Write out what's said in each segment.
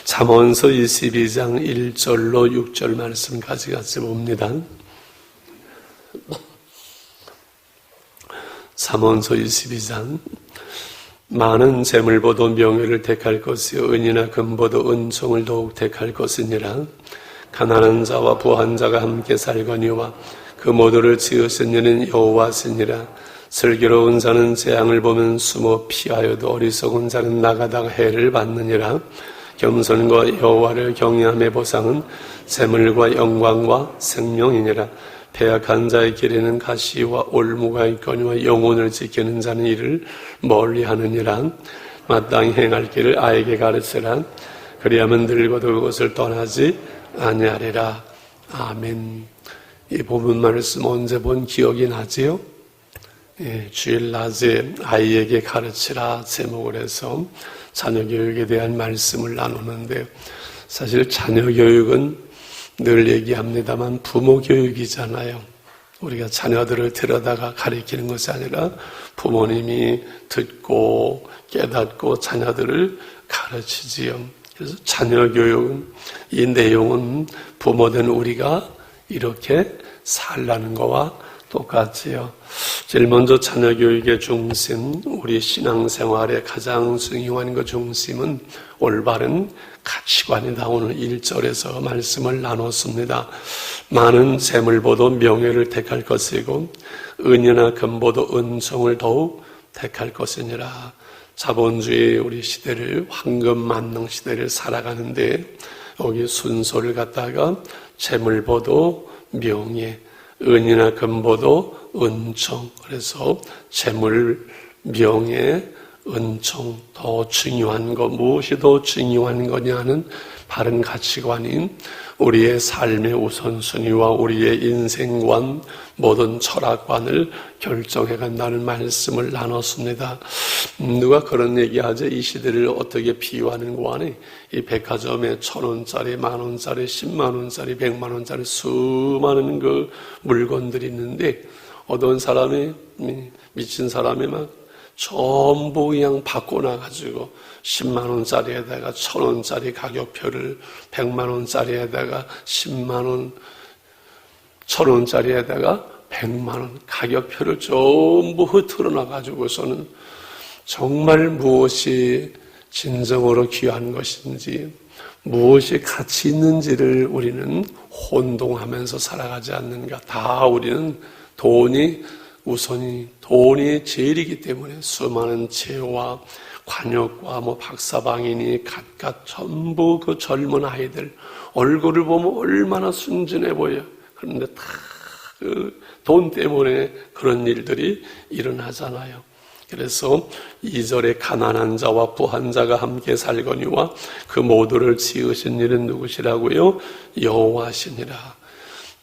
잠언서 22장 1절로 6절 말씀까지 같이 봅니다. 잠언서 22장. 많은 재물보다 명예를 택할 것이요 은이나 금보다 은총을 더욱 택할 것이니라. 가난한 자와 부한 자가 함께 살거니와 그 모두를 지으신 이는 여호와시니라. 슬기로운 자는 재앙을 보면 숨어 피하여도 어리석은 자는 나가다가 해를 받느니라. 겸손과 여호와를 경외함의 보상은 재물과 영광과 생명이니라. 패악한 자의 길에는 가시와 올무가 있거니와 영혼을 지키는 자는 이를 멀리하느니라. 마땅히 행할 길을 아이에게 가르치라. 그리하면 늙어도 그것을 떠나지 아니하리라. 아멘. 이 본문 말씀 언제 본 기억이 나지요? 주일 낮에 아이에게 가르치라 제목을 해서 자녀 교육에 대한 말씀을 나누는데요. 사실 자녀 교육은 늘 얘기합니다만 부모 교육이잖아요. 우리가 자녀들을 데려다가 가르치는 것이 아니라 부모님이 듣고 깨닫고 자녀들을 가르치지요. 그래서 자녀 교육, 이 내용은 부모된 우리가 이렇게 살라는 거와 똑같지요. 제일 먼저 자녀 교육의 중심, 우리 신앙생활의 가장 중요한 그 중심은 올바른 가치관이다. 오늘 1절에서 말씀을 나눴습니다. 많은 재물보다 명예를 택할 것이고 은이나 금보다 은총을 더욱 택할 것이니라. 자본주의 우리 시대를 황금 만능 시대를 살아가는데 여기 순서를 갖다가 재물보다 명예, 은이나 금보다 은총. 그래서 재물, 명예, 은총 더 중요한 것, 무엇이 더 중요한 거냐는 바른 가치관인 우리의 삶의 우선순위와 우리의 인생관, 모든 철학관을 결정해 간다는 말씀을 나눴습니다. 누가 그런 얘기하죠? 이 시대를 어떻게 비유하는 거 아니? 이 백화점에 1,000원짜리, 10,000원짜리, 100,000원짜리, 100만원짜리 수많은 그 물건들이 있는데 어떤 사람이, 미친 사람이 막 전부 그냥 바꿔놔가지고 10만원짜리에다가 1,000원짜리 가격표를 100만원짜리에다가 10만원, 1,000원짜리에다가 100만원 가격표를 전부 흐트러놔가지고서는 정말 무엇이 진정으로 귀한 것인지 무엇이 가치 있는지를 우리는 혼동하면서 살아가지 않는가. 다 우리는 돈이 돈이 제일이기 때문에 수많은 재와 관역과 박사방이니 갖갖 전부 그 젊은 아이들 얼굴을 보면 얼마나 순진해 보여. 그런데 다 그 돈 때문에 그런 일들이 일어나잖아요. 그래서 2절에 가난한 자와 부한 자가 함께 살거니와 그 모두를 지으신 이는 누구시라고요? 여호와시니라.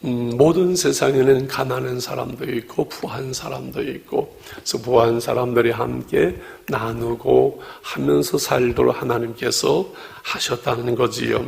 모든 세상에는 가난한 사람도 있고 부한 사람도 있고, 그래서 부한 사람들이 함께 나누고 하면서 살도록 하나님께서 하셨다는 거지요.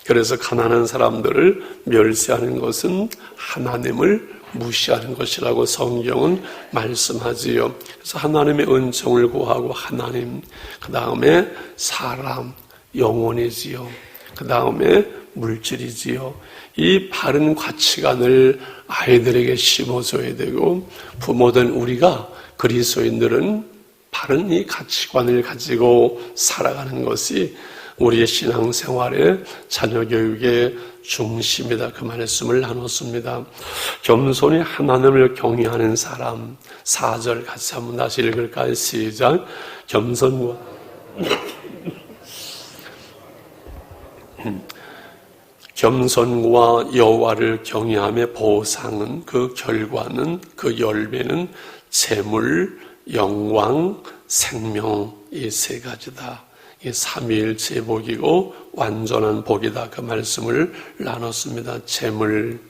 그래서 가난한 사람들을 멸시하는 것은 하나님을 무시하는 것이라고 성경은 말씀하지요. 그래서 하나님의 은총을 구하고 하나님, 그 다음에 사람, 영혼이지요. 그 다음에 물질이지요. 이 바른 가치관을 아이들에게 심어줘야 되고, 부모된 우리가 그리스도인들은 바른 이 가치관을 가지고 살아가는 것이 우리의 신앙생활의 자녀 교육의 중심이다. 그 말씀을 나눴습니다. 겸손히 하나님을 경외하는 사람, 4절 같이 한번 다시 읽을까요? 시작. 겸손과 여호와를 경외함의 보상은, 그 결과는, 그 열매는 재물, 영광, 생명, 이 세 가지다. 이 삼위일체의 복이고 완전한 복이다. 그 말씀을 나눴습니다. 재물,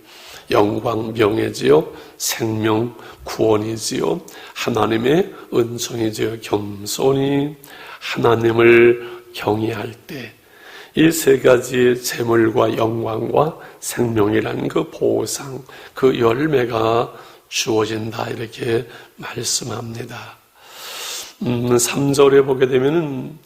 영광, 명예지요. 생명, 구원이지요. 하나님의 은총이지요. 겸손히 하나님을 경외할 때 이 세 가지의 재물과 영광과 생명이라는 그 보상, 그 열매가 주어진다. 이렇게 말씀합니다. 3절에 보게 되면은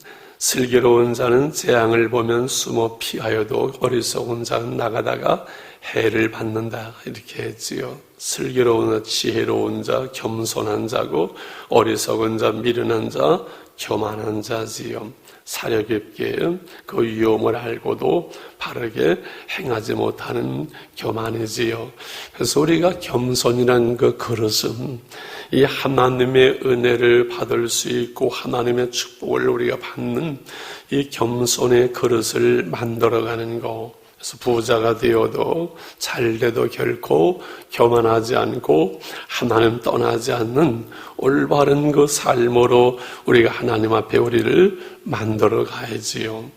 슬기로운 자는 재앙을 보면 숨어 피하여도 어리석은 자는 나가다가 해를 받는다. 이렇게 했지요. 슬기로운 자, 지혜로운 자, 겸손한 자고 어리석은 자, 미련한 자, 교만한 자지요. 사려 깊게 그 위험을 알고도 바르게 행하지 못하는 교만이지요. 그래서 우리가 겸손이라는 그 그릇은 이 하나님의 은혜를 받을 수 있고 하나님의 축복을 우리가 받는 이 겸손의 그릇을 만들어가는 거. 그래서 부자가 되어도 잘돼도 결코 교만하지 않고 하나님 떠나지 않는 올바른 그 삶으로 우리가 하나님 앞에 우리를 만들어 가야지요.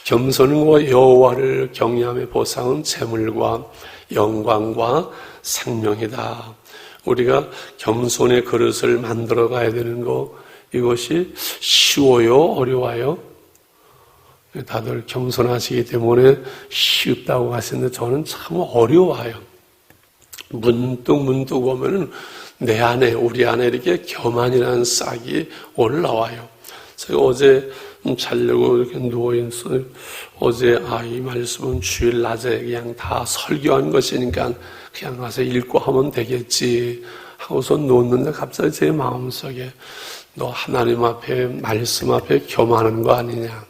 겸손과 여호와를 경외함의 보상은 재물과 영광과 생명이다. 우리가 겸손의 그릇을 만들어 가야 되는 거, 이것이 쉬워요? 어려워요? 다들 겸손하시기 때문에 쉽다고 하시는데 저는 참 어려워요. 문득 보면은 내 안에, 우리 안에 이렇게 교만이라는 싹이 올라와요. 제가 어제 자려고 이렇게 누워있어요. 어제 이 말씀은 주일 낮에 그냥 다 설교한 것이니까 그냥 가서 읽고 하면 되겠지 하고서 놓는데 갑자기 제 마음속에 너 하나님 앞에, 말씀 앞에 교만한 거 아니냐,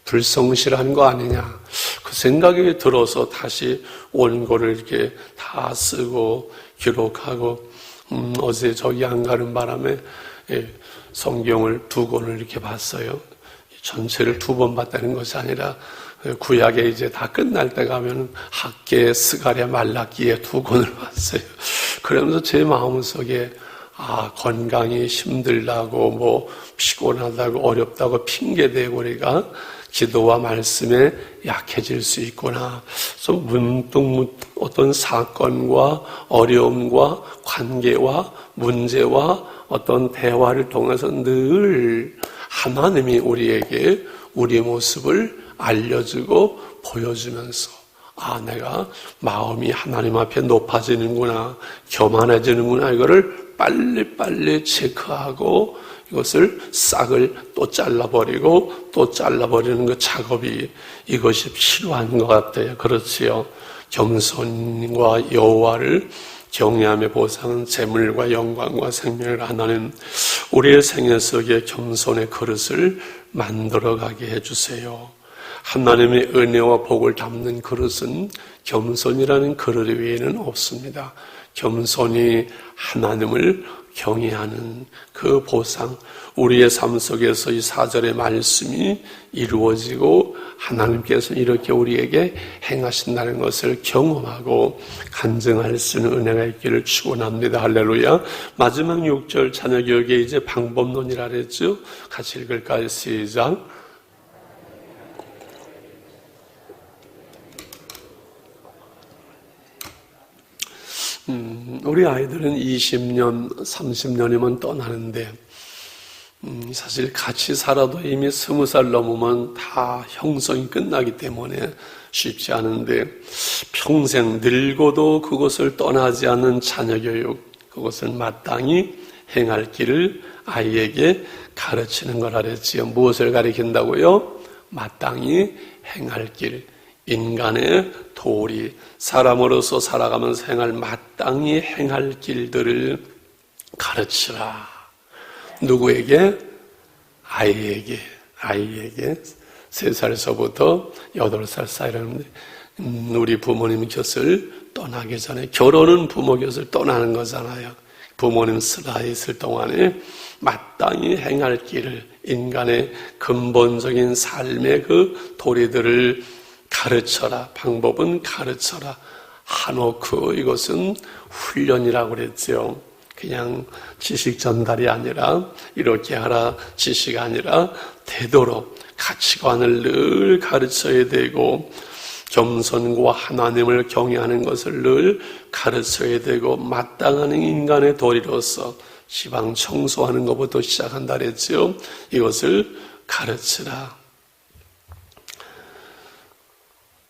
불성실한 거 아니냐, 그 생각이 들어서 다시 원고를 이렇게 다 쓰고 기록하고, 어제 저기 안 가는 바람에 성경을 2권을 이렇게 봤어요. 전체를 2번 봤다는 것이 아니라 구약에 이제 다 끝날 때 가면 학계, 스가랴, 말라기에 2권을 봤어요. 그러면서 제 마음속에 건강이 힘들다고, 뭐 피곤하다고, 어렵다고 핑계대고 우리가 기도와 말씀에 약해질 수 있구나. 그래서 문득 어떤 사건과 어려움과 관계와 문제와 어떤 대화를 통해서 늘 하나님이 우리에게 우리 모습을 알려주고 보여주면서 내가 마음이 하나님 앞에 높아지는구나, 교만해지는구나, 이거를 빨리빨리 체크하고 이것을 싹을 또 잘라버리고 또 잘라버리는 그 작업이, 이것이 필요한 것 같아요. 그렇지요. 겸손과 여호와를 경외함의 보상은 재물과 영광과 생명을 하나님, 우리의 생애 속에 겸손의 그릇을 만들어가게 해주세요. 하나님의 은혜와 복을 담는 그릇은 겸손이라는 그릇 외에는 없습니다. 겸손이 하나님을 경외하는 그 보상, 우리의 삶 속에서 이 4절의 말씀이 이루어지고 하나님께서 이렇게 우리에게 행하신다는 것을 경험하고 간증할 수 있는 은혜가 있기를 축원합니다. 할렐루야. 마지막 6절 자녀교육에 이제 방법론이라 그랬죠. 같이 읽을까요? 시작. 우리 아이들은 20년, 30년이면 떠나는데 사실 같이 살아도 이미 20살 넘으면 다 형성이 끝나기 때문에 쉽지 않은데, 평생 늙어도 그것을 떠나지 않는 자녀교육, 그것을 마땅히 행할 길을 아이에게 가르치는 거라 그랬지요. 무엇을 가르친다고요? 마땅히 행할 길, 인간의 도리, 사람으로서 살아가면서 행할 마땅히 행할 길들을 가르치라. 누구에게? 아이에게 3살서부터 8살 사이라는데, 우리 부모님 곁을 떠나기 전에, 결혼은 부모 곁을 떠나는 거잖아요. 부모님 살아 있을 동안에 마땅히 행할 길을, 인간의 근본적인 삶의 그 도리들을 가르쳐라. 방법은 가르쳐라. 한오크, 이것은 훈련이라고 그랬죠. 그냥 지식 전달이 아니라, 이렇게 하라 지식 아니라 되도록 가치관을 늘 가르쳐야 되고, 겸손과 하나님을 경외하는 것을 늘 가르쳐야 되고, 마땅한 인간의 도리로서 지방 청소하는 것부터 시작한다 그랬죠. 이것을 가르치라.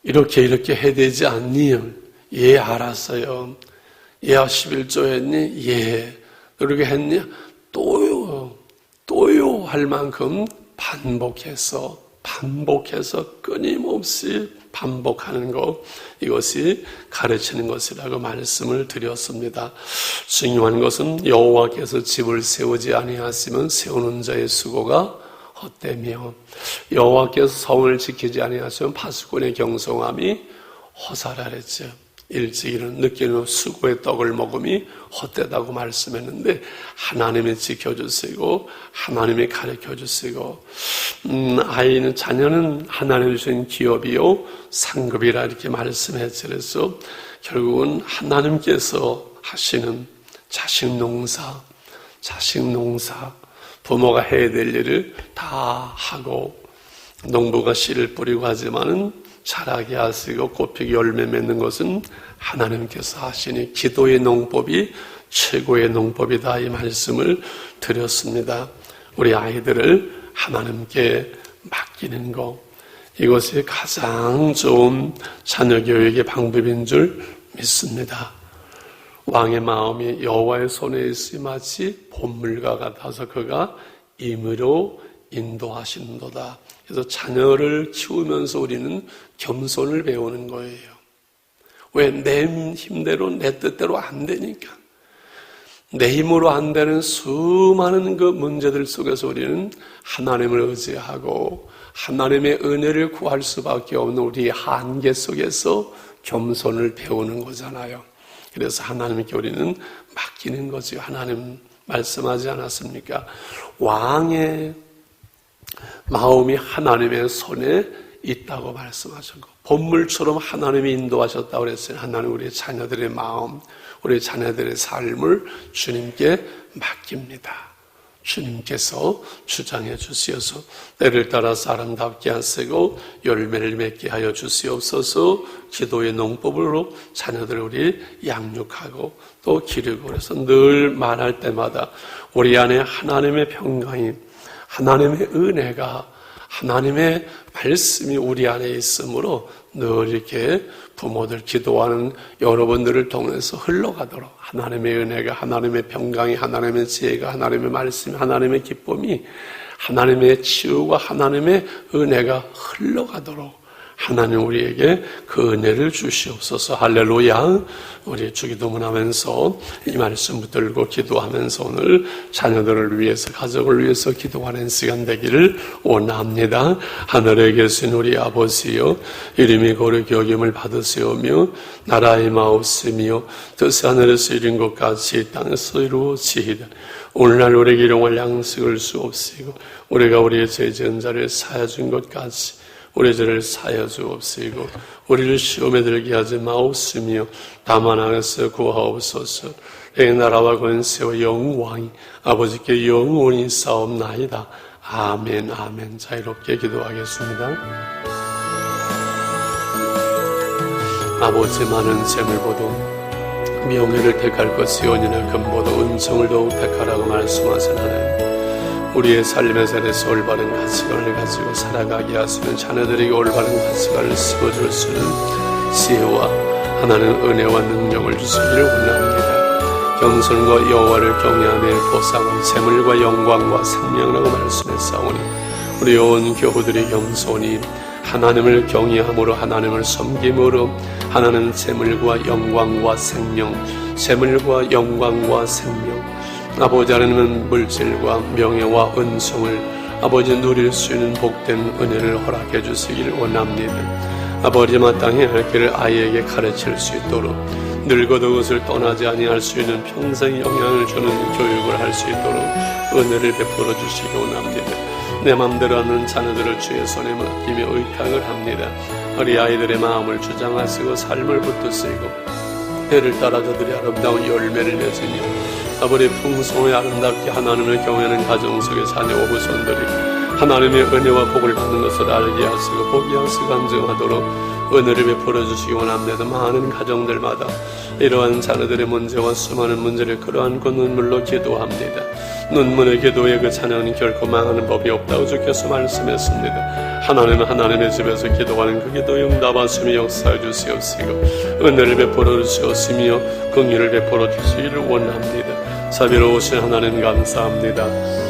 이렇게 해야 되지 않니? 예, 알았어요. 예, 11조 했니? 예. 그렇게 했니? 또요 할 만큼 반복해서 끊임없이 반복하는 것, 이것이 가르치는 것이라고 말씀을 드렸습니다. 중요한 것은 여호와께서 집을 세우지 아니하시면 세우는 자의 수고가 헛되며, 여호와께서 성을 지키지 아니하시면 파수꾼의 경성함이 허사라 그랬죠. 일찍 일어나 늦게 일어나 수고의 떡을 먹음이 헛되다고 말씀했는데, 하나님이 지켜주시고 하나님이 가르쳐주시고, 자녀는 하나님이 주신 기업이요 상급이라 이렇게 말씀했죠. 그래서 결국은 하나님께서 하시는 자식 농사, 부모가 해야 될 일을 다 하고, 농부가 씨를 뿌리고 하지만은 자라게 하시고 꽃피게 열매 맺는 것은 하나님께서 하시니 기도의 농법이 최고의 농법이다, 이 말씀을 드렸습니다. 우리 아이들을 하나님께 맡기는 것, 이것이 가장 좋은 자녀 교육의 방법인 줄 믿습니다. 왕의 마음이 여호와의 손에 있으니 마치 봇물과 같아서 그가 임의로 인도하시는도다. 그래서 자녀를 키우면서 우리는 겸손을 배우는 거예요. 왜? 내 힘대로 내 뜻대로 안 되니까. 내 힘으로 안 되는 수많은 그 문제들 속에서 우리는 하나님을 의지하고 하나님의 은혜를 구할 수밖에 없는 우리의 한계 속에서 겸손을 배우는 거잖아요. 그래서 하나님께 우리는 맡기는 거죠. 하나님 말씀하지 않았습니까? 왕의 마음이 하나님의 손에 있다고 말씀하셨고, 봇물처럼 하나님이 인도하셨다고 그랬어요. 하나님 우리의 자녀들의 마음, 우리 자녀들의 삶을 주님께 맡깁니다. 주님께서 주장해 주시어서 때를 따라서 아름답게 하시고 열매를 맺게 하여 주시옵소서. 기도의 농법으로 자녀들을 우리 양육하고 또 기르고, 그래서 늘 말할 때마다 우리 안에 하나님의 평강이, 하나님의 은혜가, 하나님의 말씀이 우리 안에 있으므로 늘 이렇게 부모들 기도하는 여러분들을 통해서 흘러가도록 하나님의 은혜가, 하나님의 평강이, 하나님의 지혜가, 하나님의 말씀이, 하나님의 기쁨이, 하나님의 치유가, 하나님의 은혜가 흘러가도록 하나님 우리에게 그 은혜를 주시옵소서. 할렐루야. 우리 주기도문 하면서 이 말씀 붙들고 기도하면서 오늘 자녀들을 위해서, 가족을 위해서 기도하는 시간 되기를 원합니다. 하늘에 계신 우리 아버지여, 이름이 거룩히 여김을 받으시오며 나라의 마옵시며 뜻이 하늘에서 이룬 것 같이 땅에서 이루어지이다. 오늘날 우리에게 일용할 양식을 주옵시고 우리가 우리의 죄 지은 자를 사하여 준 것 같이 우리 죄를 사하여 주옵시고 우리를 시험에 들게 하지 마옵시며 다만 악에서 구하옵소서. 내 나라와 권세와 영광이 아버지께 영원히 싸움나이다. 아멘. 아멘. 자유롭게 기도하겠습니다. 아버지, 많은 재물보다 명예를 택할 것이 연이나 금보다 은총을 더욱 택하라고 말씀하신 하나님, 우리의 삶의 자리에서 올바른 가치관을 가지고 살아가게 하시는 자녀들에게 올바른 가치관을 심어줄 수 있는 지혜와 하나님 은혜와 능력을 주시기를 원합니다. 겸손과 여호와를 경외함의 보상은 재물과 영광과 생명이라고 말씀했사오니 우리 온 교우들이 겸손히 하나님을 경외함으로, 하나님을 섬김으로 하나님 재물과 영광과 생명, 재물과 영광과 생명, 아버지 하나님은 물질과 명예와 은총을 아버지 누릴 수 있는 복된 은혜를 허락해 주시기를 원합니다. 아버지, 마땅히 할 길을 아이에게 가르칠 수 있도록, 늙어도 그것을 떠나지 아니할 수 있는 평생 영향을 주는 교육을 할 수 있도록 은혜를 베풀어 주시기 원합니다. 내 맘대로 하는 자녀들을 주의 손에 맡기며 의탁을 합니다. 우리 아이들의 마음을 주장하시고 삶을 붙드시고 때를 따라 저들이 아름다운 열매를 맺으며 아버지 풍성하게 아름답게 하나님을 경외하는 가정 속의 자녀와 후손들이 하나님의 은혜와 복을 받는 것을 알게 하시고 보게 하시고 간증하도록 은혜를 베풀어 주시기 원합니다. 많은 가정들마다 이러한 자녀들의 문제와 수많은 문제를 끌어안고 눈물로 기도합니다. 눈물의 기도에 그 자녀는 결코 망하는 법이 없다고 주께서 말씀했습니다. 하나님은 하나님의 집에서 기도하는 그 기도에 응답하시며 역사해 주시옵시고 은혜를 베풀어 주시옵시며 긍휼을 베풀어 주시기를 원합니다. 자비로우신 하나님 감사합니다.